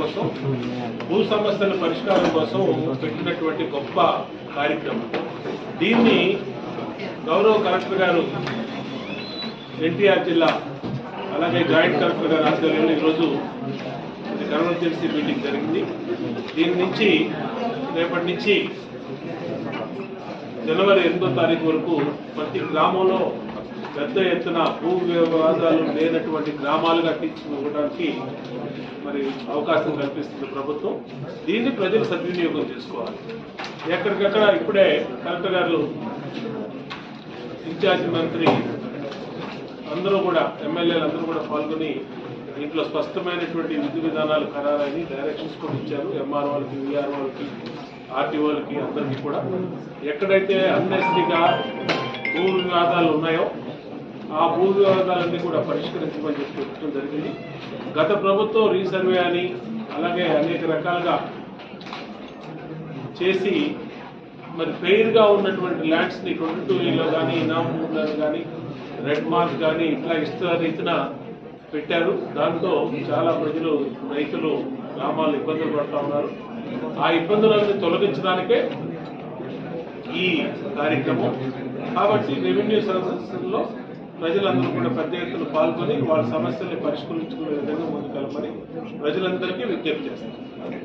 కోసం భూ సమస్యల పరిష్కారం కోసం పెట్టినటువంటి గొప్ప కార్యక్రమం. దీన్ని గౌరవ కలెక్టర్ గారు ఎన్టీఆర్ జిల్లా అలాగే జాయింట్ కలెక్టర్ గారు ఆధ్వర్యంలో ఈరోజు ఎమర్జెన్సీ మీటింగ్ జరిగింది. దీని నుంచి రేపటి నుంచి జనవరి 8వ తారీఖు వరకు ప్రతి గ్రామంలో పెద్ద ఎత్తున భూ వివాదాలు లేనటువంటి గ్రామాలుగా తీర్చిదిద్దడానికి మరి అవకాశం కల్పిస్తుంది ప్రభుత్వం. దీన్ని ప్రజలు సద్వినియోగం చేసుకోవాలి. ఎక్కడికక్కడ ఇప్పుడే కలెక్టర్ గారు, ఇన్ఛార్జి మంత్రి అందరూ కూడా, ఎమ్మెల్యేలు అందరూ కూడా పాల్గొని దీంట్లో స్పష్టమైనటువంటి విధి విధానాలు ఖరారని డైరెక్షన్స్ కూడా ఇచ్చారు. ఎంఆర్ఓలకి, విఆర్ఓలకి, ఆర్టీఓలకి అందరికీ కూడా ఎక్కడైతే అన్నెసరీగా భూ వివాదాలు ఉన్నాయో ఆ భూ వివాదాలన్నీ కూడా పరిష్కరించమని చెప్పడం జరిగింది. గత ప్రభుత్వం రీసర్వే అని అలాగే అనేక రకాలుగా చేసి మరి ఫెయిర్గా ఉన్నటువంటి ల్యాండ్స్ని 22లో కానీ, ఇనాంలో కానీ, రెడ్ మార్క్ కానీ ఇట్లా ఇష్టారీతిన పెట్టారు. దాంతో చాలా ప్రజలు, రైతులు, గ్రామాలు ఇబ్బందులు పడుతూ ఉన్నారు. ఆ ఇబ్బందులను తొలగించడానికే ఈ కార్యక్రమం. కాబట్టి రెవెన్యూ సర్వీసెస్లో ప్రజలందరూ కూడా పెద్ద ఎత్తున పాల్గొని వాళ్ళ సమస్యల్ని పరిష్కరించుకునే విధంగా ముందుకెళ్ళమని ప్రజలందరికీ విజ్ఞప్తి చేస్తారు.